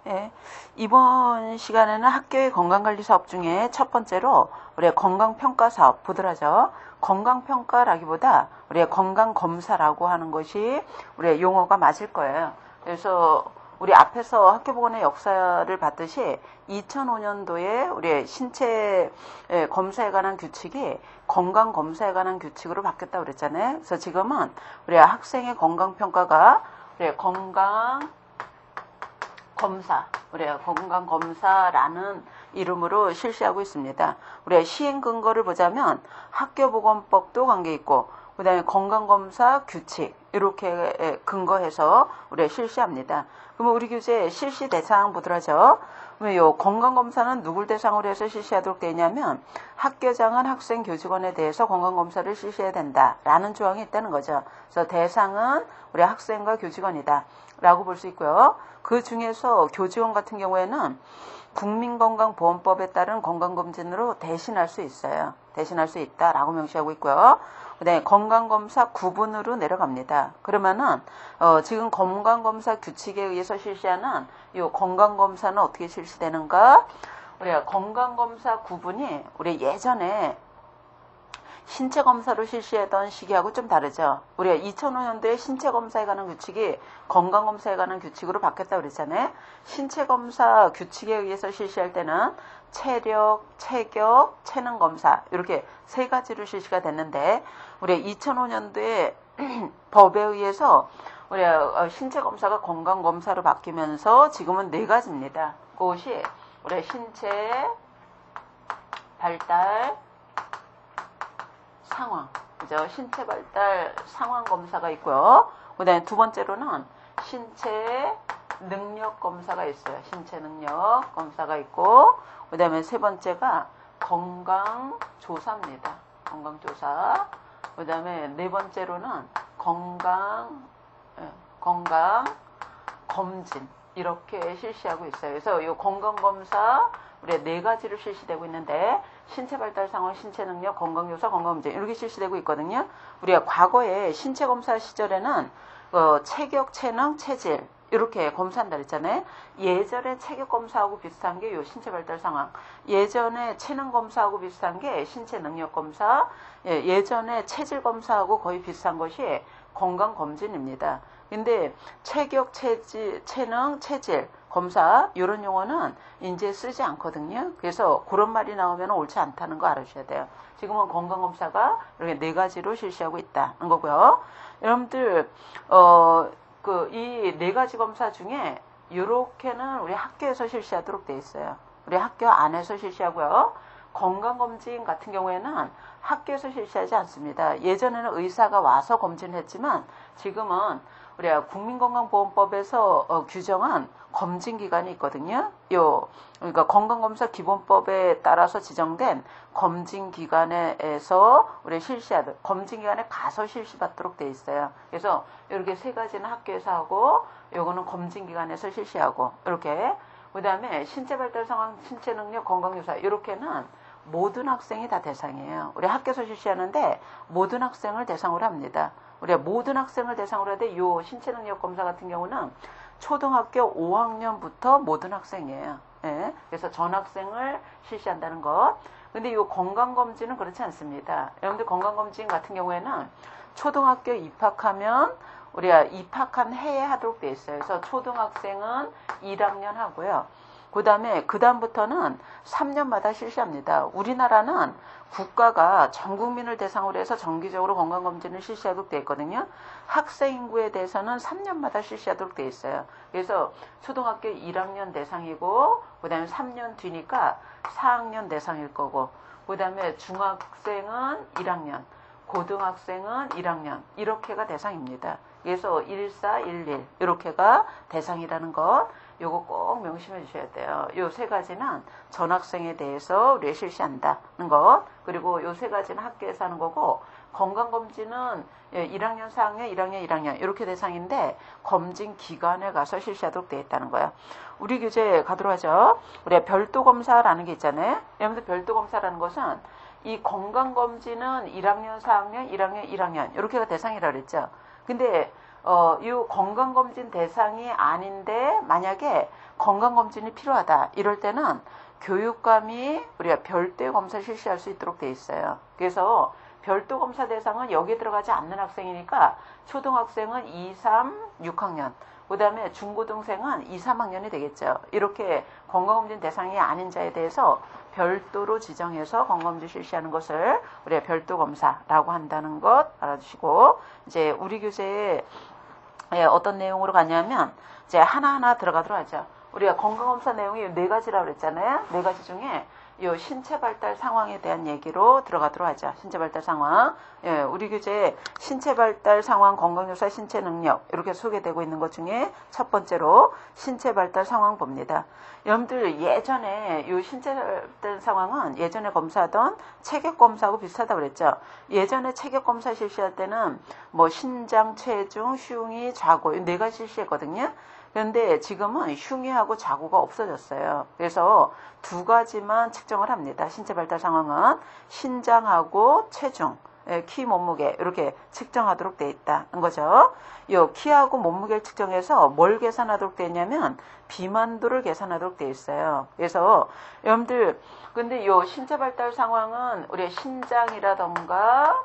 예, 이번 시간에는 학교의 건강관리 사업 중에 첫 번째로 우리의 건강평가 사업 보도록 하죠. 건강평가라기보다 우리의 건강검사라고 하는 것이 우리의 용어가 맞을 거예요. 그래서 우리 앞에서 학교보건의 역사를 봤듯이 2005년도에 우리의 신체 검사에 관한 규칙이 건강검사에 관한 규칙으로 바뀌었다고 그랬잖아요. 그래서 지금은 우리 학생의 건강평가가 우리의 우리가 건강검사라는 이름으로 실시하고 있습니다. 우리가 시행 근거를 보자면 학교보건법도 관계 있고, 그 다음에 건강검사 규칙, 이렇게 근거해서 우리가 실시합니다. 그러면 우리 교재 실시 대상 보도록 하죠. 그러면 요 건강검사는 누굴 대상으로 해서 실시하도록 되어 있냐면, 학교장은 학생 교직원에 대해서 건강검사를 실시해야 된다라는 조항이 있다는 거죠. 그래서 대상은 우리 학생과 교직원이다 라고 볼 수 있고요. 그 중에서 교직원 같은 경우에는 국민건강보험법에 따른 건강검진으로 대신할 수 있어요. 대신할 수 있다라고 명시하고 있고요. 네, 건강검사 구분으로 내려갑니다. 그러면은 지금 건강검사 규칙에 의해서 실시하는 이 건강검사는 어떻게 실시되는가? 우리가 건강검사 구분이 우리 예전에 신체검사로 실시하던 시기하고 좀 다르죠. 우리가 2005년도에 신체검사에 관한 규칙이 건강검사에 관한 규칙으로 바뀌었다고 그랬잖아요. 신체검사 규칙에 의해서 실시할 때는 체력, 체격, 체능검사 이렇게 세 가지로 실시가 됐는데 우리가 2005년도에 법에 의해서 우리가 신체검사가 건강검사로 바뀌면서 지금은 네 가지입니다. 그것이 우리가 신체, 발달, 상황, 그죠? 신체 발달 상황 검사가 있고요. 그 다음에 두 번째로는 신체 능력 검사가 있어요. 신체 능력 검사가 있고, 그 다음에 세 번째가 건강조사입니다. 건강조사. 그 다음에 네 번째로는 건강 검진. 이렇게 실시하고 있어요. 그래서 이 건강검사 우리 네 가지로 실시되고 있는데 신체 발달 상황, 신체 능력, 건강조사, 건강검진 이렇게 실시되고 있거든요. 우리가 과거에 신체 검사 시절에는 체격, 체능, 체질 이렇게 검사한다 그랬잖아요. 예전에 체격 검사하고 비슷한 게 요 신체 발달 상황, 예전에 체능 검사하고 비슷한 게 신체 능력 검사, 예전에 체질 검사하고 거의 비슷한 것이 건강검진입니다. 근데 체격, 체능, 체질 검사 이런 용어는 이제 쓰지 않거든요. 그래서 그런 말이 나오면 옳지 않다는 거 알아주셔야 돼요. 지금은 건강검사가 이렇게 네 가지로 실시하고 있다는 거고요. 여러분들 이 네 가지 검사 중에 이렇게는 우리 학교에서 실시하도록 돼 있어요. 우리 학교 안에서 실시하고요. 건강검진 같은 경우에는 학교에서 실시하지 않습니다. 예전에는 의사가 와서 검진을 했지만 지금은 우리가 국민건강보험법에서 규정한 검진기관이 있거든요. 그러니까 건강검사 기본법에 따라서 지정된 검진기관에서 우리 검진기관에 가서 실시받도록 돼 있어요. 그래서 이렇게 세 가지는 학교에서 하고, 요거는 검진기관에서 실시하고, 이렇게. 그 다음에 신체 발달 상황, 신체 능력, 건강조사, 이렇게는 모든 학생이 다 대상이에요. 우리 학교에서 실시하는데 모든 학생을 대상으로 합니다. 우리가 모든 학생을 대상으로 하되 요 신체 능력 검사 같은 경우는 초등학교 5학년부터 모든 학생이에요. 예? 그래서 전 학생을 실시한다는 것. 근데 요 건강검진은 그렇지 않습니다. 여러분들 건강검진 같은 경우에는 초등학교 입학하면 우리가 입학한 해에 하도록 되어 있어요. 그래서 초등학생은 1학년 하고요. 그 다음부터는 3년마다 실시합니다. 우리나라는 국가가 전 국민을 대상으로 해서 정기적으로 건강검진을 실시하도록 되어 있거든요. 학생 인구에 대해서는 3년마다 실시하도록 되어 있어요. 그래서 초등학교 1학년 대상이고, 그 다음에 3년 뒤니까 4학년 대상일 거고, 그 다음에 중학생은 1학년, 고등학생은 1학년, 이렇게가 대상입니다. 그래서 1411 이렇게가 대상이라는 것, 요거 꼭 명심해 주셔야 돼요. 요 세 가지는 전학생에 대해서 우리가 실시한다는 것, 그리고 요 세 가지는 학교에서 하는 거고, 건강검진은 1학년, 4학년, 1학년, 1학년 이렇게 대상인데 검진 기관에 가서 실시하도록 되어 있다는 거예요. 우리 교재 가도록 하죠. 우리가 별도검사라는 게 있잖아요. 여러분들 별도검사라는 것은 이 건강검진은 1학년, 4학년, 1학년, 1학년 이렇게가 대상이라고 그랬죠. 근데 이 건강검진 대상이 아닌데 만약에 건강검진이 필요하다. 이럴 때는 교육감이 우리가 별도의 검사를 실시할 수 있도록 돼 있어요. 그래서 별도 검사 대상은 여기에 들어가지 않는 학생이니까 초등학생은 2, 3, 6학년, 그 다음에 중고등생은 2, 3학년이 되겠죠. 이렇게 건강검진 대상이 아닌 자에 대해서 별도로 지정해서 건강검진 실시하는 것을 우리가 별도 검사라고 한다는 것 알아두시고, 이제 우리 교재에 어떤 내용으로 가냐면 이제 하나하나 들어가도록 하죠. 우리가 건강검사 내용이 4가지라고 그랬잖아요. 4가지 중에 이 신체 발달 상황에 대한 얘기로 들어가도록 하죠. 신체 발달 상황. 예, 우리 교재에 신체 발달 상황, 건강조사, 신체 능력 이렇게 소개되고 있는 것 중에 첫 번째로 신체 발달 상황 봅니다. 여러분들 예전에 이 신체 발달 상황은 예전에 검사하던 체격 검사하고 비슷하다고 그랬죠. 예전에 체격 검사 실시할 때는 뭐 신장, 체중, 흉이, 좌고 이 4가지 실시했거든요. 그런데 지금은 흉의하고 좌고가 없어졌어요. 그래서 2가지만 측정을 합니다. 신체 발달 상황은 신장하고 체중, 키, 몸무게 이렇게 측정하도록 되어 있다는 거죠. 이 키하고 몸무게를 측정해서 뭘 계산하도록 되어 있냐면 비만도를 계산하도록 되어 있어요. 그래서 여러분들 근데 이 신체 발달 상황은 우리 신장이라던가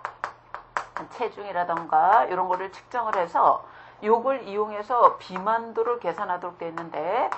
체중이라던가 이런 거를 측정을 해서 요걸 이용해서 비만도를 계산하도록 되어 있는데,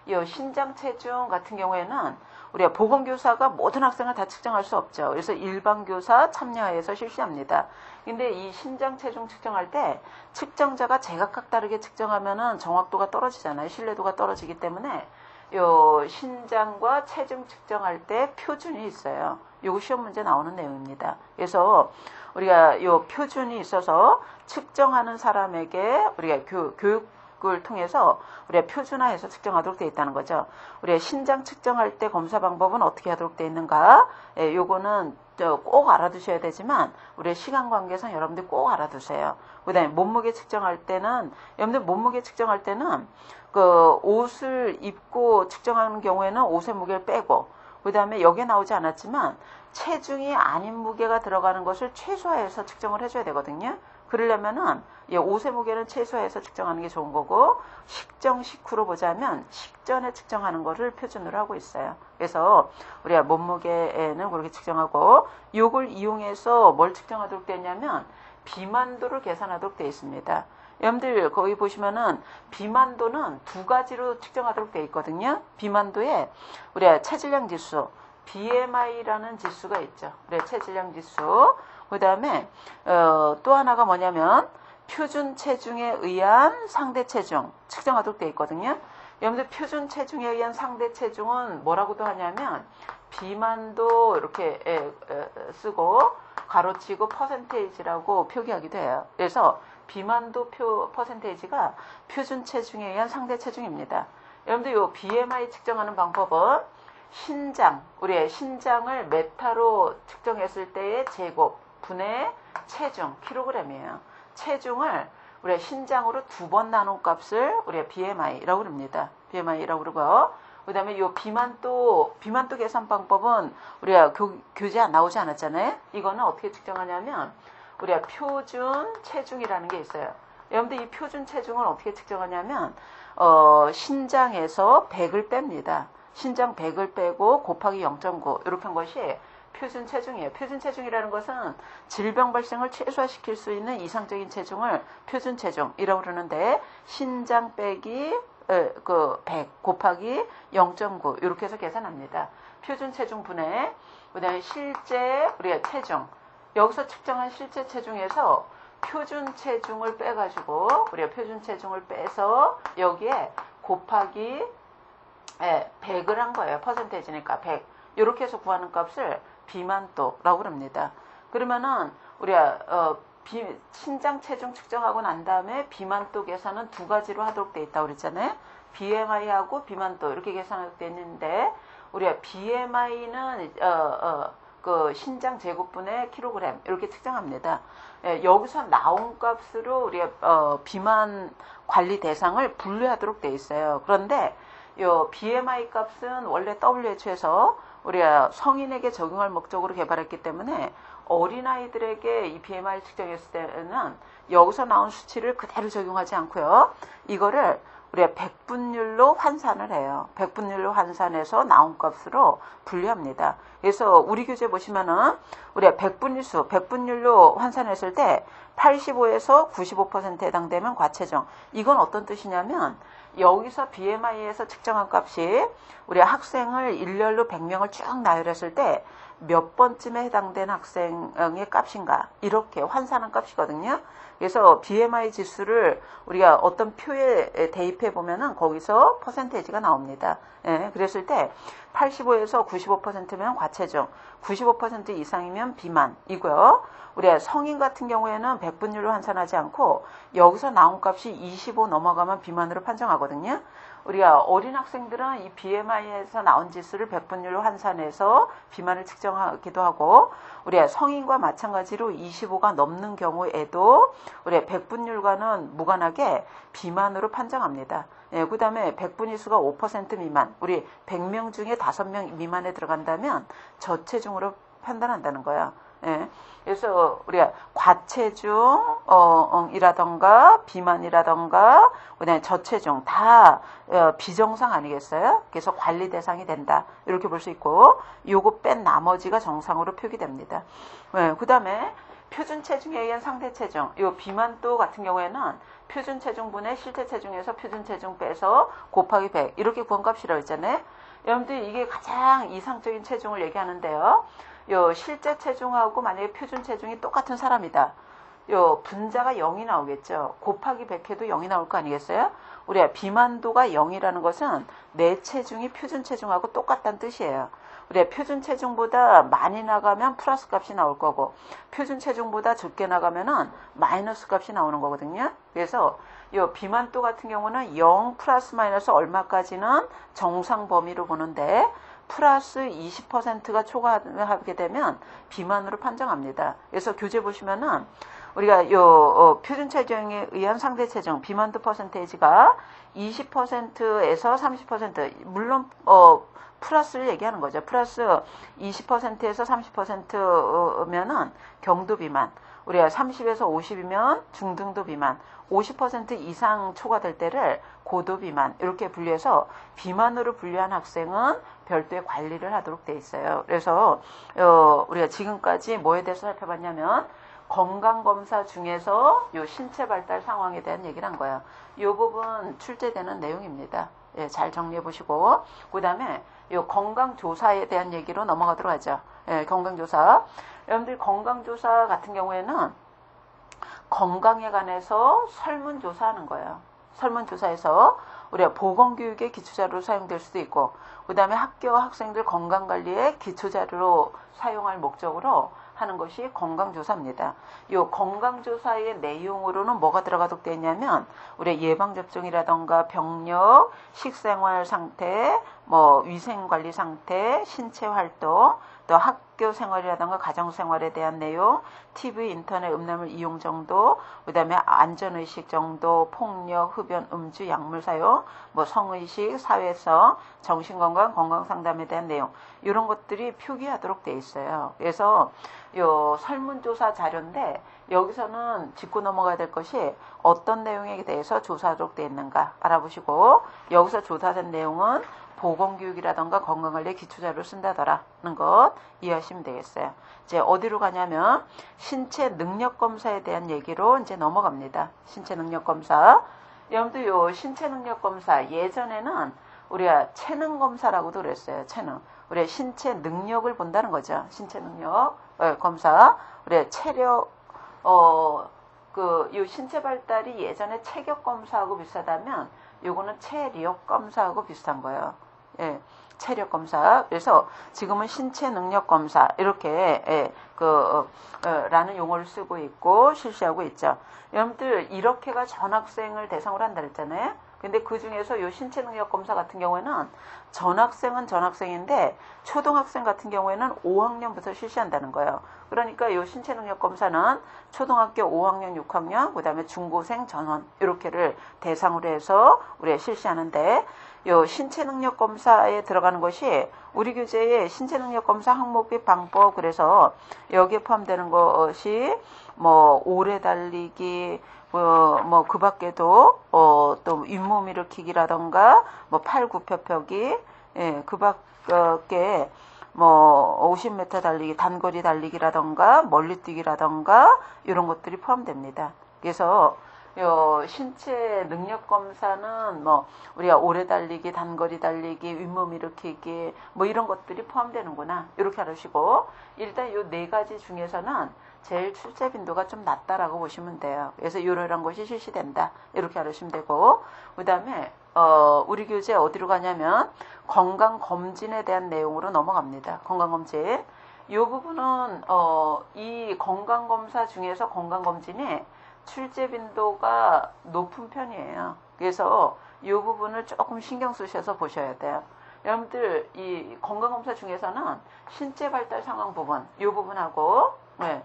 이 신장 체중 같은 경우에는 우리가 보건교사가 모든 학생을 다 측정할 수 없죠. 그래서 일반교사 참여해서 실시합니다. 근데 이 신장 체중 측정할 때 측정자가 제각각 다르게 측정하면은 정확도가 떨어지잖아요. 신뢰도가 떨어지기 때문에 요 신장과 체중 측정할 때 표준이 있어요. 요거 시험 문제 나오는 내용입니다. 그래서 우리가 요 표준이 있어서 측정하는 사람에게 우리가 교육을 통해서 우리가 표준화해서 측정하도록 되어 있다는 거죠. 우리가 신장 측정할 때 검사 방법은 어떻게 하도록 되어 있는가? 예, 요거는 꼭 알아두셔야 되지만 우리의 시간 관계상 여러분들 꼭 알아두세요. 그다음에 몸무게 측정할 때는 여러분들 몸무게 측정할 때는 그 옷을 입고 측정하는 경우에는 옷의 무게를 빼고, 그 다음에 여기에 나오지 않았지만 체중이 아닌 무게가 들어가는 것을 최소화해서 측정을 해줘야 되거든요. 그러려면은 옷의 무게는 최소화해서 측정하는 게 좋은 거고, 식정 식후로 보자면 식전에 측정하는 거를 표준으로 하고 있어요. 그래서 우리가 몸무게는 그렇게 측정하고, 요걸 이용해서 뭘 측정하도록 되냐면 비만도를 계산하도록 되어 있습니다. 여러분들 거기 보시면은 비만도는 2가지로 측정하도록 되어 있거든요. 비만도에 우리가 체질량 지수, BMI라는 지수가 있죠. 우리 체질량 지수. 그 다음에 또 하나가 뭐냐면 표준 체중에 의한 상대 체중 측정하도록 되어 있거든요. 여러분들 표준 체중에 의한 상대 체중은 뭐라고도 하냐면 비만도 이렇게 쓰고 가로치고 퍼센테이지라고 표기하기도 해요. 그래서 비만도 퍼센테이지가 표준 체중에 의한 상대 체중입니다. 여러분들 이 BMI 측정하는 방법은 신장, 우리의 신장을 메타로 측정했을 때의 제곱 분의 체중, 킬로그램이에요. 체중을 우리가 신장으로 2번 나눈 값을 우리가 BMI라고 그럽니다. BMI라고 그러고요. 그 다음에 이 비만도 계산 방법은 우리가 교재 나오지 않았잖아요. 이거는 어떻게 측정하냐면 우리가 표준 체중이라는 게 있어요. 여러분들 이 표준 체중을 어떻게 측정하냐면 신장에서 100을 뺍니다. 신장 100을 빼고 곱하기 0.9 이렇게 한 것이 표준 체중이에요. 표준 체중이라는 것은 질병 발생을 최소화시킬 수 있는 이상적인 체중을 표준 체중이라고 그러는데, 신장 빼기 100 곱하기 0.9 이렇게 해서 계산합니다. 표준 체중 분해, 그 다음에 실제 우리가 체중, 여기서 측정한 실제 체중에서 표준 체중을 빼가지고 우리가 표준 체중을 빼서 여기에 곱하기 100을 한 거예요. 퍼센테이지니까 100. 이렇게 해서 구하는 값을 비만도라고 그럽니다. 그러면은 우리가 신장 체중 측정하고 난 다음에 비만도 계산은 2가지로 하도록 돼 있다고 그랬잖아요. BMI하고 비만도 이렇게 계산하도록 돼 있는데, 우리가 BMI는 그 신장 제곱분의 킬로그램 이렇게 측정합니다. 여기서 나온 값으로 우리가 비만 관리 대상을 분류하도록 돼 있어요. 그런데 이 BMI 값은 원래 WHO에서 우리가 성인에게 적용할 목적으로 개발했기 때문에 어린아이들에게 이 BMI 측정했을 때는 여기서 나온 수치를 그대로 적용하지 않고요. 이거를 우리가 백분율로 환산을 해요. 백분율로 환산해서 나온 값으로 분류합니다. 그래서 우리 교재 보시면은 우리가 백분율로 환산했을 때 85에서 95%에 해당되면 과체중. 이건 어떤 뜻이냐면 여기서 BMI에서 측정한 값이 우리 학생을 일렬로 100명을 쭉 나열했을 때 몇 번쯤에 해당되는 학생의 값인가 이렇게 환산한 값이거든요. 그래서 BMI 지수를 우리가 어떤 표에 대입해 보면은 거기서 퍼센테이지가 나옵니다. 예, 그랬을 때 85에서 95%면 과체중, 95% 이상이면 비만이고요. 우리가 성인 같은 경우에는 백분율로 환산하지 않고 여기서 나온 값이 25 넘어가면 비만으로 판정하거든요. 우리가 어린 학생들은 이 BMI에서 나온 지수를 백분율로 환산해서 비만을 측정하기도 하고, 우리가 성인과 마찬가지로 25가 넘는 경우에도 우리가 백분율과는 무관하게 비만으로 판정합니다. 예, 그 다음에 백분위수가 5% 미만, 우리 100명 중에 5명 미만에 들어간다면 저체중으로 판단한다는 거야. 예, 그래서 우리가 과체중이라던가 비만이라던가 그다음에 저체중 다 비정상 아니겠어요? 그래서 관리 대상이 된다 이렇게 볼 수 있고, 요거 뺀 나머지가 정상으로 표기됩니다. 예, 그다음에 표준 체중에 의한 상대 체중, 요 비만도 같은 경우에는 표준 체중분의 실제 체중에서 표준 체중 빼서 곱하기 100 이렇게 구한값이라고 했잖아요. 여러분들 이게 가장 이상적인 체중을 얘기하는데요. 요 실제 체중하고 만약에 표준 체중이 똑같은 사람이다. 요 분자가 0이 나오겠죠. 곱하기 100 해도 0이 나올 거 아니겠어요? 우리가 비만도가 0이라는 것은 내 체중이 표준 체중하고 똑같다는 뜻이에요. 우리가 표준 체중보다 많이 나가면 플러스 값이 나올 거고, 표준 체중보다 적게 나가면은 마이너스 값이 나오는 거거든요. 그래서 요 비만도 같은 경우는 0 플러스 마이너스 얼마까지는 정상 범위로 보는데, 플러스 20%가 초과하게 되면 비만으로 판정합니다. 그래서 교재 보시면은 우리가 표준 체중에 의한 상대 체중 비만도 퍼센테이지가 20%에서 30%, 물론 플러스를 얘기하는 거죠. 플러스 20%에서 30%면은 경도 비만, 우리가 30에서 50이면 중등도 비만, 50% 이상 초과될 때를 고도 비만 이렇게 분류해서 비만으로 분류한 학생은 별도의 관리를 하도록 돼 있어요. 그래서 우리가 지금까지 뭐에 대해서 살펴봤냐면 건강검사 중에서 요 신체 발달 상황에 대한 얘기를 한 거예요. 이 부분 출제되는 내용입니다. 예, 잘 정리해 보시고, 그 다음에 요 건강조사에 대한 얘기로 넘어가도록 하죠. 예, 건강조사. 여러분들 건강조사 같은 경우에는 건강에 관해서 설문조사하는 거예요. 설문조사에서 우리가 보건교육의 기초자료로 사용될 수도 있고, 그 다음에 학교 학생들 건강관리의 기초자료로 사용할 목적으로 하는 것이 건강조사입니다. 이 건강조사의 내용으로는 뭐가 들어가도록 되어 있냐면, 우리가 예방접종이라던가 병력, 식생활 상태, 위생관리 상태, 신체활동, 또 학교 생활이라던가 가정생활에 대한 내용, TV, 인터넷, 음란물 이용 정도, 그 다음에 안전의식 정도, 폭력, 흡연, 음주, 약물 사용, 성의식, 사회성, 정신건강, 건강상담에 대한 내용, 이런 것들이 표기하도록 되어 있어요. 그래서 요 설문조사 자료인데, 여기서는 짚고 넘어가야 될 것이 어떤 내용에 대해서 조사하도록 되어 있는가 알아보시고, 여기서 조사된 내용은 보건교육이라던가 건강관리의 기초자료를 쓴다더라는 것 이해하시면 되겠어요. 이제 어디로 가냐면 신체 능력검사에 대한 얘기로 이제 넘어갑니다. 신체 능력검사. 여러분들 요 신체 능력검사 예전에는 우리가 체능검사라고도 그랬어요. 체능. 우리가 신체 능력을 본다는 거죠. 신체 능력 검사. 우리가 체력 요 신체 발달이 예전에 체격 검사하고 비슷하다면 요거는 체력 검사하고 비슷한 거예요. 예, 체력 검사. 그래서 지금은 신체 능력 검사 이렇게 라는 용어를 쓰고 있고 실시하고 있죠. 여러분들 이렇게가 전학생을 대상으로 한다 그랬잖아요. 근데 그 중에서 요 신체 능력 검사 같은 경우에는 전학생은 전학생인데 초등학생 같은 경우에는 5학년부터 실시한다는 거예요. 그러니까 요 신체 능력 검사는 초등학교 5학년, 6학년, 그 다음에 중고생, 전원 이렇게를 대상으로 해서 우리가 실시하는데, 요 신체 능력 검사에 들어가는 것이 우리 교재의 신체 능력 검사 항목 및 방법, 그래서 여기에 포함되는 것이 오래 달리기, 뭐 그 밖에도 또 윗몸 일으키기라던가 뭐 팔굽혀펴기, 예, 그 밖에 뭐 50m 달리기, 단거리 달리기라던가 멀리뛰기라던가 이런 것들이 포함됩니다. 그래서 요 신체 능력 검사는 뭐 우리가 오래 달리기, 단거리 달리기, 윗몸 일으키기 뭐 이런 것들이 포함되는구나 이렇게 알으시고, 일단 요 네 가지 중에서는 제일 출제 빈도가 좀 낮다라고 보시면 돼요. 그래서 이런 것이 실시된다 이렇게 알으시면 되고, 그 다음에 우리 교재 어디로 가냐면 건강검진에 대한 내용으로 넘어갑니다. 건강검진 이 부분은 이 건강검사 중에서 건강검진이 출제 빈도가 높은 편이에요. 그래서 이 부분을 조금 신경 쓰셔서 보셔야 돼요. 여러분들 이 건강검사 중에서는 신체 발달 상황 부분, 이 부분하고 네,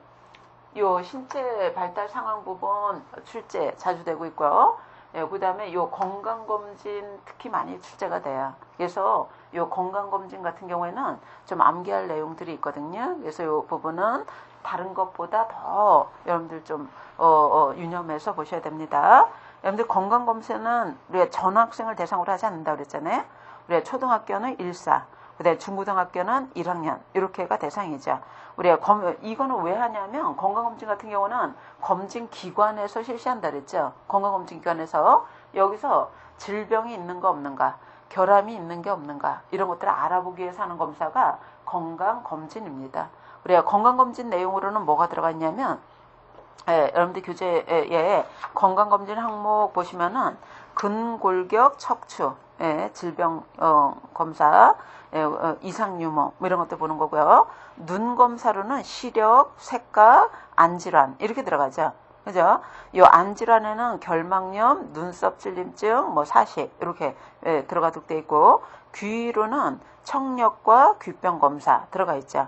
요 신체 발달 상황 부분 출제 자주 되고 있고요. 예, 그 다음에 요 건강검진 특히 많이 출제가 돼요. 그래서 요 건강검진 같은 경우에는 좀 암기할 내용들이 있거든요. 그래서 요 부분은 다른 것보다 더 여러분들 좀 유념해서 보셔야 됩니다. 여러분들 건강검진은 우리가 전학생을 대상으로 하지 않는다 그랬잖아요. 우리가 초등학교는 1사, 그다음에 중고등학교는 1학년 이렇게가 대상이죠. 우리가 이거는 왜 하냐면 건강검진 같은 경우는 검진기관에서 실시한다 그랬죠. 건강검진기관에서 여기서 질병이 있는 거 없는가, 결함이 있는 게 없는가 이런 것들을 알아보기 위해서 하는 검사가 건강검진입니다. 우리가 건강검진 내용으로는 뭐가 들어가 있냐면 여러분들 교재에 건강검진 항목 보시면은 근골격 척추 질병 검사, 이상 유무 뭐 이런 것들 보는 거고요. 눈 검사로는 시력, 색각, 안질환 이렇게 들어가죠. 그죠? 이 안질환에는 결막염, 눈썹 찔림증, 뭐 사식 이렇게 들어가도록 돼 있고, 귀로는 청력과 귀병 검사 들어가 있죠.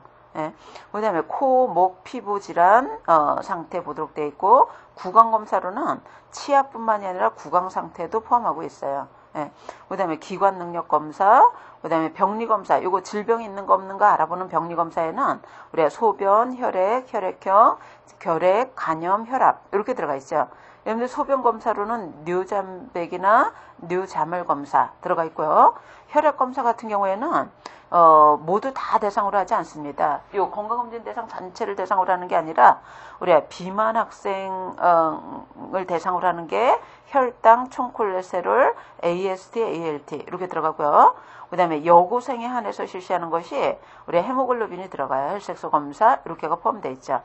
그 다음에 코, 목, 피부 질환 상태 보도록 되어 있고, 구강 검사로는 치아뿐만이 아니라 구강 상태도 포함하고 있어요. 그 다음에 기관 능력 검사, 그 다음에 병리 검사, 요거 질병이 있는 거 없는가 알아보는 병리 검사에는 우리가 소변, 혈액, 혈액형, 결핵, 간염, 혈압 이렇게 들어가 있죠. 여러분들 소변 검사로는 뇌잠백이나 뇌자물 검사 들어가 있고요. 혈액 검사 같은 경우에는 모두 다 대상으로 하지 않습니다. 요 건강검진 대상 전체를 대상으로 하는 게 아니라 우리가 비만 학생을 대상으로 하는 게 혈당, 총콜레스테롤, AST, ALT 이렇게 들어가고요. 그 다음에 여고생에 한해서 실시하는 것이 우리 헤모글로빈이 들어가요. 혈색소 검사 이렇게가 포함되어 있죠.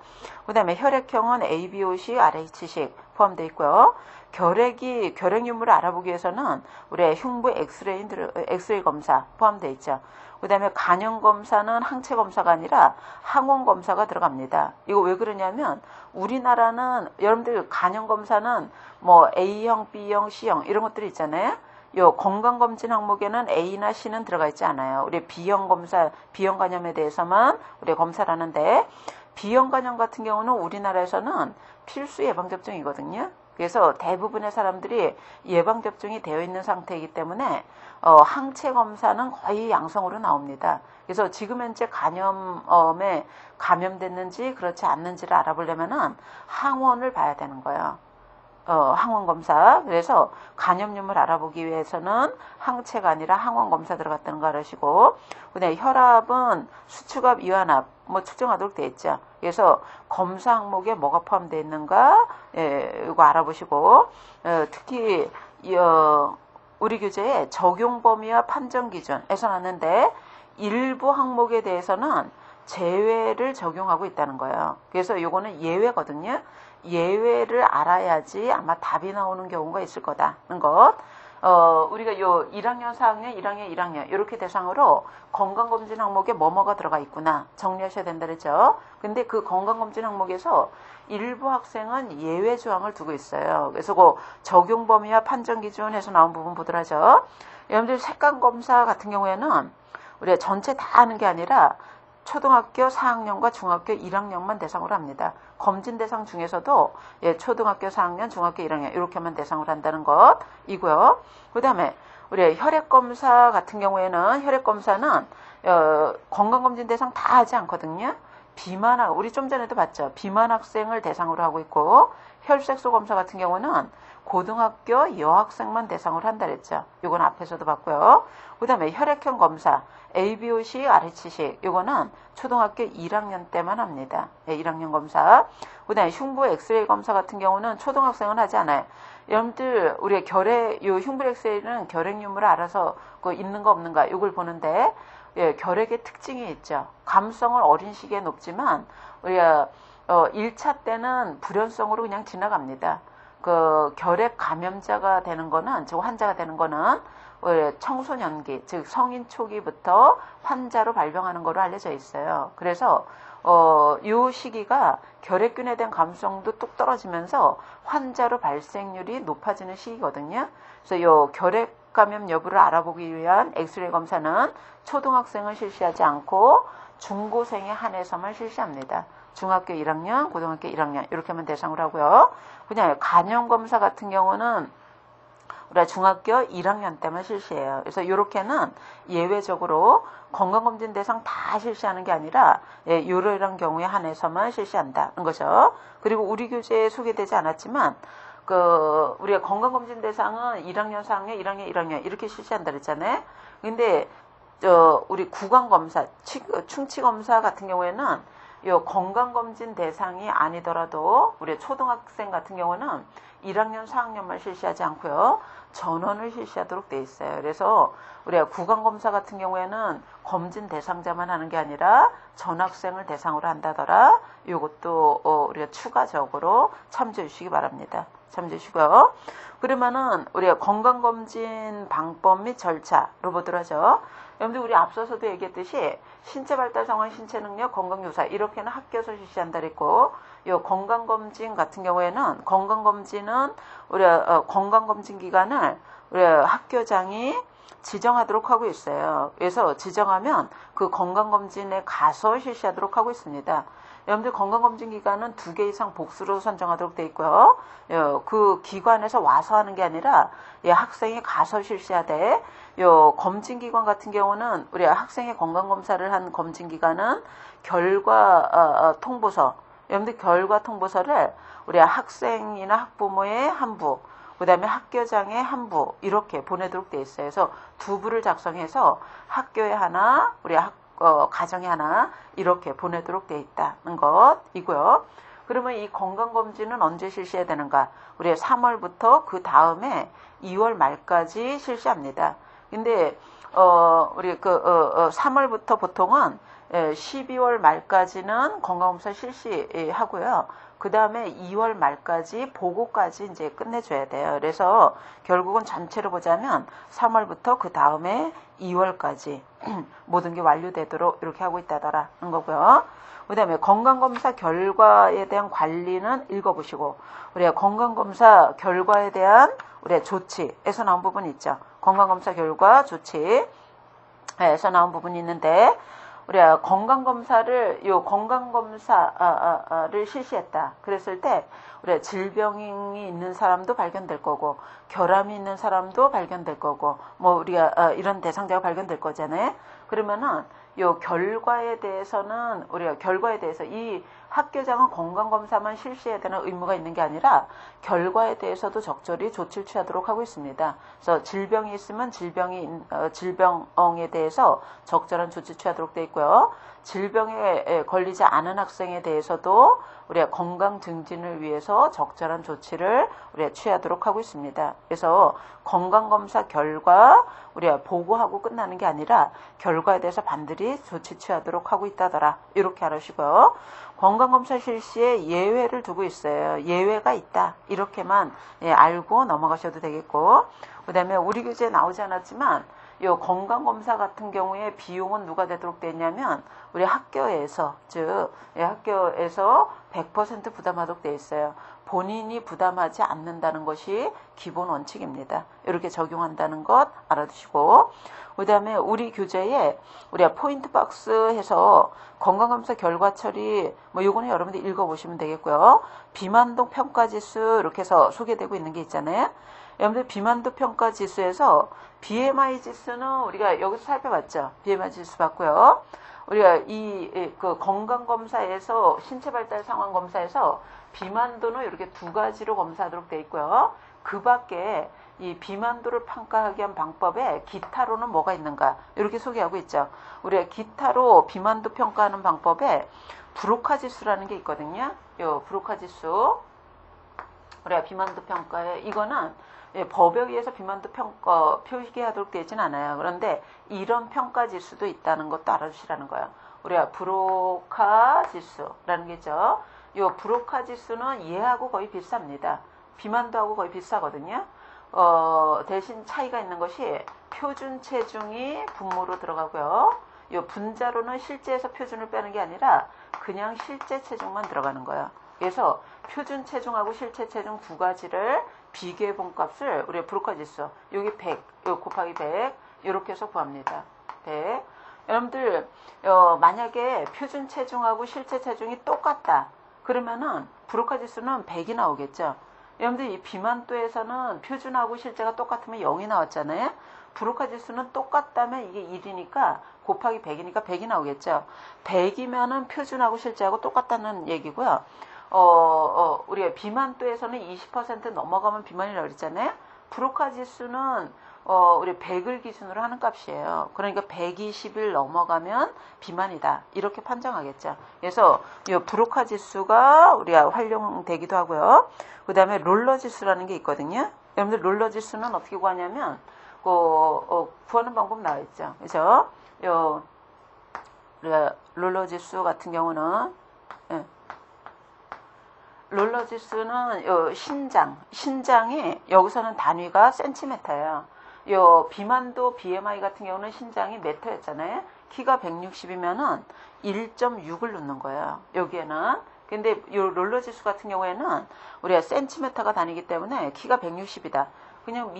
그 다음에 혈액형은 ABOC, RH식 포함되어 있고요. 결핵 유무를 알아보기 위해서는 우리 흉부 엑스레이 검사 포함되어 있죠. 그 다음에 간염 검사는 항체 검사가 아니라 항원 검사가 들어갑니다. 이거 왜 그러냐면 우리나라는 여러분들 간염 검사는 뭐 A형, B형, C형 이런 것들이 있잖아요. 요 건강검진 항목에는 A나 C는 들어가 있지 않아요. 우리 B형 검사, B형 간염에 대해서만 우리 검사를 하는데, B형 간염 같은 경우는 우리나라에서는 필수 예방접종이거든요. 그래서 대부분의 사람들이 예방접종이 되어 있는 상태이기 때문에 항체 검사는 거의 양성으로 나옵니다. 그래서 지금 현재 간염에 감염됐는지 그렇지 않는지를 알아보려면은 항원을 봐야 되는 거예요. 항원 검사. 그래서 간염염을 알아보기 위해서는 항체가 아니라 항원 검사 들어갔다는 거 알으시고, 그다음에 혈압은 수축압, 이완압 뭐 측정하도록 되어 있죠. 그래서 검사 항목에 뭐가 포함되어 있는가 이거 알아보시고, 특히 우리 교재에 적용 범위와 판정 기준에서 나왔는데 일부 항목에 대해서는 제외를 적용하고 있다는 거예요. 그래서 요거는 예외거든요. 예외를 알아야지 아마 답이 나오는 경우가 있을 거다는 것. 우리가 요 1학년, 4학년, 1학년, 1학년 이렇게 대상으로 건강검진 항목에 뭐뭐가 들어가 있구나 정리하셔야 된다 그랬죠. 근데 그 건강검진 항목에서 일부 학생은 예외 조항을 두고 있어요. 그래서 그 적용 범위와 판정 기준에서 나온 부분 보더라죠. 여러분들 색감검사 같은 경우에는 우리가 전체 다 하는 게 아니라 초등학교 4학년과 중학교 1학년만 대상으로 합니다. 검진 대상 중에서도 초등학교 4학년, 중학교 1학년 이렇게만 대상으로 한다는 것이고요. 그 다음에 우리 혈액검사 같은 경우에는 혈액검사는 건강검진 대상 다 하지 않거든요. 우리 좀 전에도 봤죠. 비만 학생을 대상으로 하고 있고, 혈색소 검사 같은 경우는 고등학교 여학생만 대상으로 한다 그랬죠. 이건 앞에서도 봤고요. 그 다음에 혈액형 검사 ABOC, RHC 이거는 초등학교 1학년 때만 합니다. 1학년 검사. 그 다음에 흉부 엑스레이 검사 같은 경우는 초등학생은 하지 않아요. 여러분들 우리 요 흉부 엑스레이는 결핵 유무를 알아서 있는 거 없는가 이걸 보는데 결핵의 특징이 있죠. 감성은 어린 시기에 높지만 우리가 1차 때는 불연성으로 그냥 지나갑니다. 결핵 감염자가 되는 거는, 즉 환자가 되는 거는 청소년기, 즉 성인 초기부터 환자로 발병하는 거로 알려져 있어요. 그래서 이 시기가 결핵균에 대한 감성도 뚝 떨어지면서 환자로 발생률이 높아지는 시기거든요. 그래서 이 결핵 감염 여부를 알아보기 위한 엑스레이 검사는 초등학생은 실시하지 않고 중고생에 한해서만 실시합니다. 중학교 1학년, 고등학교 1학년 이렇게만 대상으로 하고요. 그냥 간염 검사 같은 경우는 우리가 중학교 1학년 때만 실시해요. 그래서 이렇게는 예외적으로 건강검진 대상 다 실시하는 게 아니라 이러이러한 경우에 한해서만 실시한다는 거죠. 그리고 우리 교재에 소개되지 않았지만 우리가 건강검진 대상은 1학년, 4학년, 1학년, 1학년 이렇게 실시한다 그랬잖아요. 근데 우리 구강검사, 충치검사 같은 경우에는 이 건강검진 대상이 아니더라도 우리 초등학생 같은 경우는 1학년, 4학년만 실시하지 않고요. 전원을 실시하도록 돼 있어요. 그래서 우리가 구강검사 같은 경우에는 검진 대상자만 하는 게 아니라 전학생을 대상으로 한다더라. 이것도 우리가 추가적으로 참조해 주시기 바랍니다. 참조해 주시고요. 그러면은 우리가 건강검진 방법 및 절차로 보도록 하죠. 여러분들 우리 앞서서도 얘기했듯이 신체 발달 상황, 신체 능력, 건강 요사 이렇게는 학교에서 실시한다 그랬고, 이 건강검진 같은 경우에는 건강검진은 우리가 건강검진 기간을 우리 학교장이 지정하도록 하고 있어요. 그래서 지정하면 그 건강검진에 가서 실시하도록 하고 있습니다. 여러분들 건강검진 기간은 2개 이상 복수로 선정하도록 되어 있고요. 그 기관에서 와서 하는 게 아니라 학생이 가서 실시하되, 검진기관 같은 경우는 우리 학생의 건강검사를 한 검진기관은 결과 통보서, 여러분들 결과 통보서를 우리 학생이나 학부모의 한 부, 그 다음에 학교장의 한 부 이렇게 보내도록 되어 있어요. 그래서 2부를 작성해서 학교에 하나, 우리 가정에 하나 이렇게 보내도록 되어 있다는 것이고요. 그러면 이 건강검진은 언제 실시해야 되는가? 우리 3월부터 그 다음에 2월 말까지 실시합니다. 근데 우리 3월부터 보통은 12월 말까지는 건강검사 실시하고요. 그 다음에 2월 말까지 보고까지 이제 끝내줘야 돼요. 그래서 결국은 전체로 보자면 3월부터 그 다음에 2월까지 모든 게 완료되도록 이렇게 하고 있다더라는 거고요. 그 다음에 건강검사 결과에 대한 관리는 읽어보시고, 우리가 건강검사 결과에 대한 우리의 조치에서 나온 부분이 있죠. 건강검사 결과 조치에서 나온 부분이 있는데, 우리가 건강검사를 실시했다. 그랬을 때 우리가 질병이 있는 사람도 발견될 거고, 결함이 있는 사람도 발견될 거고, 우리가 이런 대상자가 발견될 거잖아요. 그러면은 요 결과에 대해서는 우리가 결과에 대해서 이 학교장은 건강검사만 실시해야 되는 의무가 있는 게 아니라 결과에 대해서도 적절히 조치를 취하도록 하고 있습니다. 그래서 질병이 있으면 질병에 대해서 적절한 조치 취하도록 되어 있고요. 질병에 걸리지 않은 학생에 대해서도 우리가 건강 증진을 위해서 적절한 조치를 우리가 취하도록 하고 있습니다. 그래서 건강검사 결과 우리가 보고하고 끝나는 게 아니라 결과에 대해서 반드시 조치 취하도록 하고 있다더라. 이렇게 알으시고요. 건강검사 실시에 예외를 두고 있어요. 예외가 있다. 이렇게만 알고 넘어가셔도 되겠고, 그 다음에 우리 교재에 나오지 않았지만 이 건강검사 같은 경우에 비용은 누가 되도록 되냐면 우리 학교에서, 즉 학교에서 100% 부담하도록 되어 있어요. 본인이 부담하지 않는다는 것이 기본 원칙입니다. 이렇게 적용한다는 것 알아두시고, 그 다음에 우리 교재에 우리가 포인트 박스 해서 건강검사 결과 처리, 요거는 여러분들 읽어보시면 되겠고요. 비만도 평가지수 이렇게 해서 소개되고 있는 게 있잖아요. 여러분들 비만도 평가지수에서 BMI 지수는 우리가 여기서 살펴봤죠. BMI 지수 봤고요. 우리가 그 건강검사에서 신체발달 상황 검사에서 비만도는 이렇게 두 가지로 검사하도록 되어 있고요. 그 밖에 이 비만도를 평가하기 위한 방법에 기타로는 뭐가 있는가 이렇게 소개하고 있죠. 우리가 기타로 비만도 평가하는 방법에 브로카 지수라는 게 있거든요. 요 브로카 지수 우리가 비만도 평가에 이거는 법에 의해서 비만도 평가 표시하도록 되진 않아요. 그런데 이런 평가 지수도 있다는 것도 알아주시라는 거예요. 우리가 브로카 지수라는 게 있죠. 이 브로카 지수는 얘하고 거의 비슷합니다. 비만도하고 거의 비슷하거든요. 대신 차이가 있는 것이 표준 체중이 분모로 들어가고요. 이 분자로는 실제에서 표준을 빼는 게 아니라 그냥 실제 체중만 들어가는 거예요. 그래서 표준 체중하고 실제 체중 두 가지를 비교해 본 값을 우리가 브로카 지수 여기 100, 여기 곱하기 100 이렇게 해서 구합니다. 100. 여러분들 만약에 표준 체중하고 실제 체중이 똑같다. 그러면은 브로카 지수는 100이 나오겠죠. 여러분들 이 비만도에서는 표준하고 실제가 똑같으면 0이 나왔잖아요. 브로카 지수는 똑같다면 이게 1이니까 곱하기 100이니까 100이 나오겠죠. 100이면은 표준하고 실제하고 똑같다는 얘기고요. 우리가 비만도에서는 20% 넘어가면 비만이라고 그랬잖아요. 브로카 지수는 우리 100을 기준으로 하는 값이에요. 그러니까 120을 넘어가면 비만이다. 이렇게 판정하겠죠. 그래서 이 브로카 지수가 우리가 활용되기도 하고요. 그 다음에 롤러 지수라는 게 있거든요. 여러분들 롤러 지수는 어떻게 구하냐면 구하는 방법 나와 있죠. 그래서 롤러 지수 같은 경우는 롤러 지수는 신장이 여기서는 단위가 센티미터예요. 비만도 BMI 같은 경우는 신장이 미터였잖아요. 키가 160이면은 1.6을 넣는 거예요. 여기에는. 근데 이 롤러 지수 같은 경우에는 우리가 센티미터가 단위이기 때문에 키가 160이다. 그냥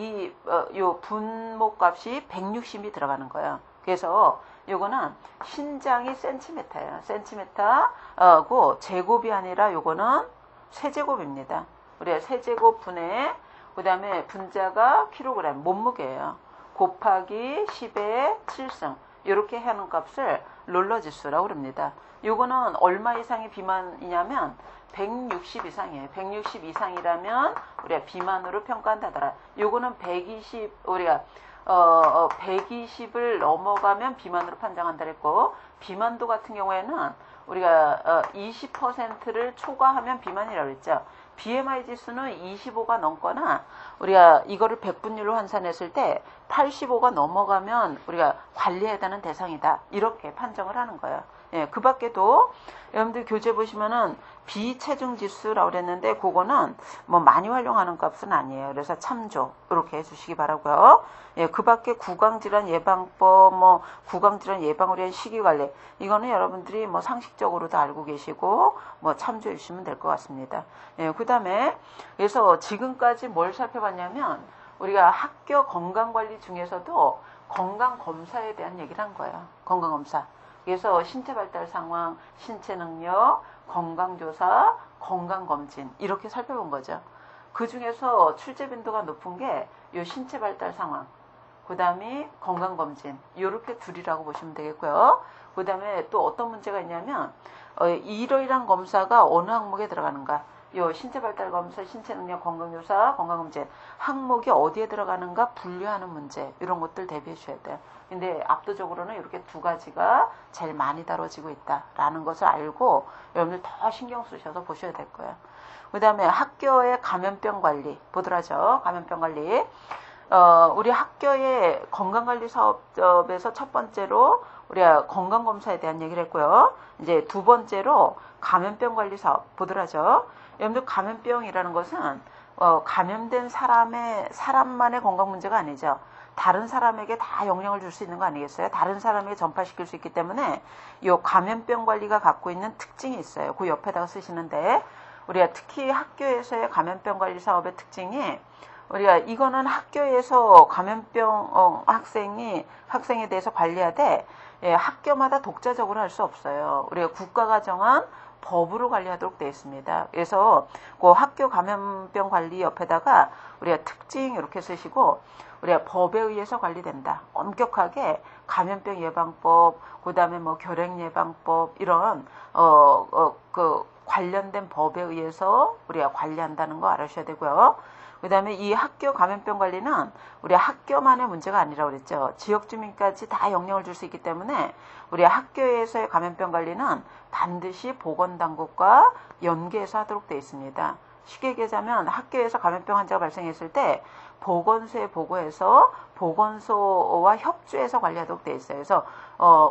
요 분모 값이 160이 들어가는 거예요. 그래서 요거는 신장이 센티미터예요. 센티미터고 제곱이 아니라 요거는 세제곱입니다. 우리가 세제곱 분의 그 다음에 분자가 킬로그램 몸무게예요. 곱하기 10의 7승 이렇게 하는 값을 롤러 지수라고 합니다. 요거는 얼마 이상의 비만이냐면 160 이상이에요. 160 이상이라면 우리가 비만으로 평가한다더라. 요거는 120 우리가 120을 넘어가면 비만으로 판정한다 그랬고 비만도 같은 경우에는 우리가 20%를 초과하면 비만이라고 그랬죠. BMI 지수는 25가 넘거나 우리가 이거를 100분율로 환산했을 때 85가 넘어가면 우리가 관리해야 되는 대상이다. 이렇게 판정을 하는 거예요. 예, 그 밖에도 여러분들 교재 보시면은 비체중 지수라고 그랬는데 그거는 뭐 많이 활용하는 값은 아니에요. 그래서 참조 이렇게 해주시기 바라고요. 예, 그 밖에 구강질환 예방법, 구강질환 예방을 위한 식이관리 이거는 여러분들이 뭐 상식적으로도 알고 계시고 뭐 참조해 주시면 될 것 같습니다. 예, 그 다음에 그래서 지금까지 뭘 살펴봤냐면 우리가 학교 건강관리 중에서도 건강검사에 대한 얘기를 한 거예요. 건강검사. 그래서 신체발달 상황, 신체능력, 건강조사, 건강검진 이렇게 살펴본 거죠. 그 중에서 출제 빈도가 높은 게 이 신체발달 상황, 그 다음에 건강검진 이렇게 둘이라고 보시면 되겠고요. 그 다음에 또 어떤 문제가 있냐면 이러이러한 검사가 어느 항목에 들어가는가 요 신체발달검사, 신체능력, 건강조사, 건강검진 항목이 어디에 들어가는가 분류하는 문제 이런 것들 대비해 주셔야 돼요. 근데 압도적으로는 이렇게 두 가지가 제일 많이 다뤄지고 있다라는 것을 알고 여러분들 더 신경 쓰셔서 보셔야 될 거예요. 그 다음에 학교의 감염병 관리 보더라죠. 감염병 관리 우리 학교의 건강관리 사업에서 첫 번째로 우리가 건강검사에 대한 얘기를 했고요. 이제 두 번째로 감염병 관리 사업 보더라죠. 여러분들 감염병이라는 것은 감염된 사람만의 건강 문제가 아니죠. 다른 사람에게 다 영향을 줄 수 있는 거 아니겠어요? 다른 사람에게 전파시킬 수 있기 때문에 이 감염병 관리가 갖고 있는 특징이 있어요. 그 옆에다가 쓰시는데 우리가 특히 학교에서의 감염병 관리 사업의 특징이 우리가 이거는 학교에서 감염병 학생에 대해서 관리하되 학교마다 독자적으로 할 수 없어요. 우리가 국가가 정한 법으로 관리하도록 되어 있습니다. 그래서 그 학교 감염병 관리 옆에다가 우리가 특징 이렇게 쓰시고 우리가 법에 의해서 관리된다. 엄격하게 감염병 예방법, 그다음에 뭐 결핵 예방법 이런 그 관련된 법에 의해서 우리가 관리한다는 거 알아주셔야 되고요. 그 다음에 이 학교 감염병 관리는 우리 학교만의 문제가 아니라고 그랬죠. 지역 주민까지 다 영향을 줄 수 있기 때문에 우리 학교에서의 감염병 관리는 반드시 보건당국과 연계해서 하도록 되어 있습니다. 쉽게 얘기하자면 학교에서 감염병 환자가 발생했을 때 보건소에 보고해서 보건소와 협조해서 관리하도록 되어 있어요. 그래서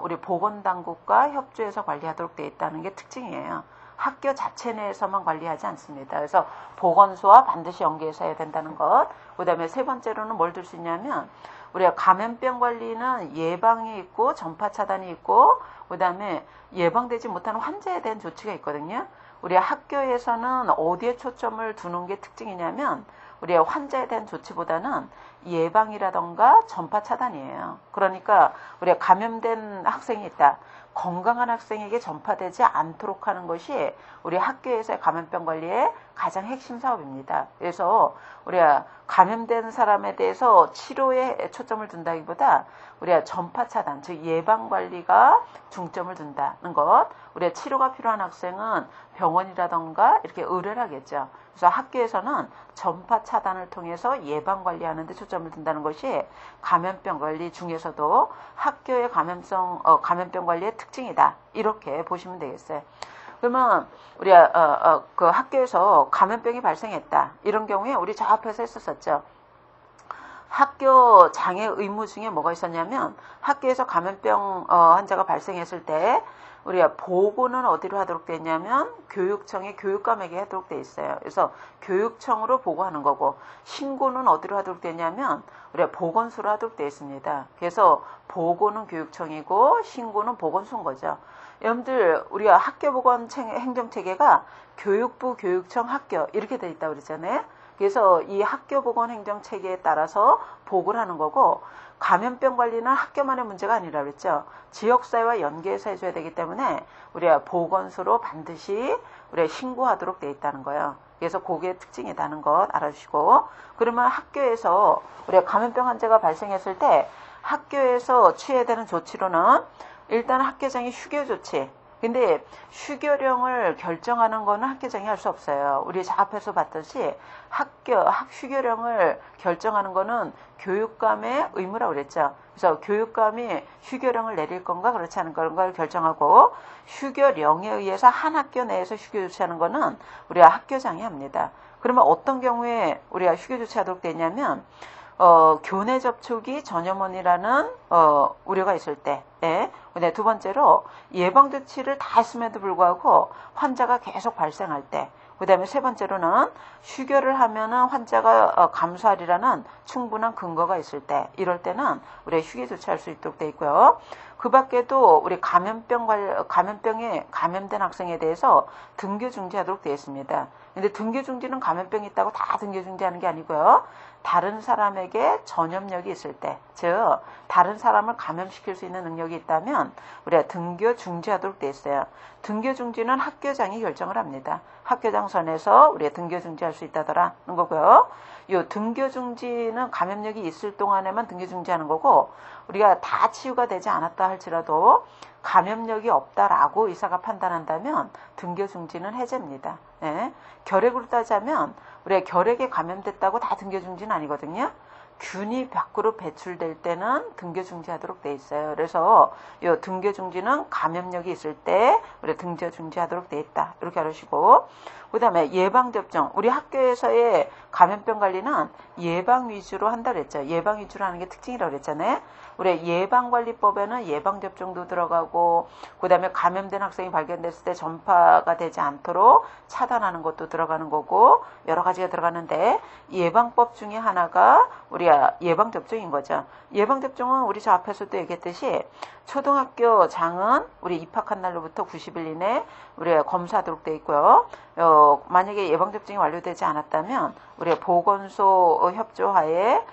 우리 보건당국과 협조해서 관리하도록 되어 있다는 게 특징이에요. 학교 자체 내에서만 관리하지 않습니다. 그래서 보건소와 반드시 연계해서 해야 된다는 것. 그 다음에 세 번째로는 뭘 들 수 있냐면 우리가 감염병 관리는 예방이 있고 전파 차단이 있고 그 다음에 예방되지 못하는 환자에 대한 조치가 있거든요. 우리 학교에서는 어디에 초점을 두는 게 특징이냐면 우리 환자에 대한 조치보다는 예방이라던가 전파 차단이에요. 그러니까 우리가 감염된 학생이 있다. 건강한 학생에게 전파되지 않도록 하는 것이 우리 학교에서의 감염병 관리의 가장 핵심 사업입니다. 그래서 우리가 감염된 사람에 대해서 치료에 초점을 둔다기보다 우리가 전파 차단, 즉 예방 관리가 중점을 둔다는 것. 우리가 치료가 필요한 학생은 병원이라던가 이렇게 의뢰를 하겠죠. 그래서 학교에서는 전파 차단을 통해서 예방 관리하는 데 초점을 둔다는 것이 감염병 관리 중에서도 학교의 감염병 관리의 특징이다. 이렇게 보시면 되겠어요. 그러면 우리가 그 학교에서 감염병이 발생했다. 이런 경우에 우리 저 앞에서 했었었죠. 학교 장애 의무 중에 뭐가 있었냐면 학교에서 감염병 환자가 발생했을 때 우리가 보고는 어디로 하도록 되어 있냐면 교육청의 교육감에게 하도록 되어 있어요. 그래서 교육청으로 보고하는 거고 신고는 어디로 하도록 되어 있냐면 우리가 보건소로 하도록 되어 있습니다. 그래서 보고는 교육청이고 신고는 보건소인 거죠. 여러분들 우리가 학교보건 행정체계가 교육부, 교육청, 학교 이렇게 되어 있다고 그랬잖아요. 그래서 이 학교보건행정체계에 따라서 보고를 하는 거고 감염병 관리는 학교만의 문제가 아니라 그랬죠. 지역사회와 연계해서 해줘야 되기 때문에 우리가 보건소로 반드시 우리가 신고하도록 되어 있다는 거예요. 그래서 그게 특징이라는 것 알아주시고 그러면 학교에서 우리가 감염병 환자가 발생했을 때 학교에서 취해야 되는 조치로는 일단 학교장이 휴교 조치. 근데 휴교령을 결정하는 거는 학교장이 할 수 없어요. 우리 앞에서 봤듯이 휴교령을 결정하는 거는 교육감의 의무라고 그랬죠. 그래서 교육감이 휴교령을 내릴 건가 그렇지 않은 건가를 결정하고 휴교령에 의해서 한 학교 내에서 휴교 조치하는 거는 우리가 학교장이 합니다. 그러면 어떤 경우에 우리가 휴교 조치하도록 되냐면 교내 접촉이 전염원이라는 우려가 있을 때, 근데 두 번째로 예방 조치를 다 했음에도 불구하고 환자가 계속 발생할 때, 그 다음에 세 번째로는 휴교를 하면은 환자가 감소하리라는 충분한 근거가 있을 때, 이럴 때는 우리가 휴교 조치할 수 있도록 돼 있고요. 그 밖에도 우리 감염병에 감염된 학생에 대해서 등교 중지하도록 되어 있습니다. 근데 등교 중지는 감염병이 있다고 다 등교 중지하는 게 아니고요. 다른 사람에게 전염력이 있을 때, 즉 다른 사람을 감염시킬 수 있는 능력이 있다면 우리가 등교 중지하도록 되어 있어요. 등교 중지는 학교장이 결정을 합니다. 학교장 선에서 우리가 등교 중지할 수 있다더라는 거고요. 이 등교 중지는 감염력이 있을 동안에만 등교 중지하는 거고 우리가 다 치유가 되지 않았다 할지라도 감염력이 없다라고 의사가 판단한다면 등교 중지는 해제입니다. 결핵으로 따지자면 우리가 결핵에 감염됐다고 다 등교 중지는 아니거든요. 균이 밖으로 배출될 때는 등교 중지하도록 돼 있어요. 그래서 이 등교 중지는 감염력이 있을 때 우리 등교 중지하도록 돼 있다. 이렇게 알으시고 그 다음에 예방접종. 우리 학교에서의 감염병 관리는 예방 위주로 한다 그랬죠. 예방 위주로 하는 게 특징이라고 그랬잖아요. 우리 예방관리법에는 예방접종도 들어가고 그 다음에 감염된 학생이 발견됐을 때 전파가 되지 않도록 차단하는 것도 들어가는 거고 여러 가지가 들어가는데 예방법 중에 하나가 우리가 예방접종인 거죠. 예방접종은 우리 저 앞에서도 얘기했듯이 초등학교 장은 우리 입학한 날로부터 90일 이내 우리가 검사하도록 되어 있고요. 만약에 예방접종이 완료되지 않았다면 우리가 보건소 협조하에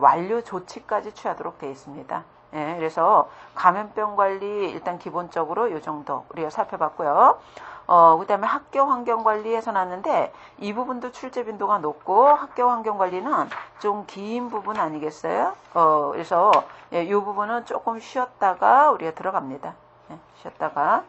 완료 조치까지 취하도록 되어 있습니다. 예, 그래서 감염병 관리 일단 기본적으로 요 정도 우리가 살펴봤고요. 그 다음에 학교 환경 관리에서 나왔는데 이 부분도 출제 빈도가 높고 학교 환경 관리는 좀 긴 부분 아니겠어요? 그래서 예, 이 부분은 조금 쉬었다가 우리가 들어갑니다. 예, 쉬었다가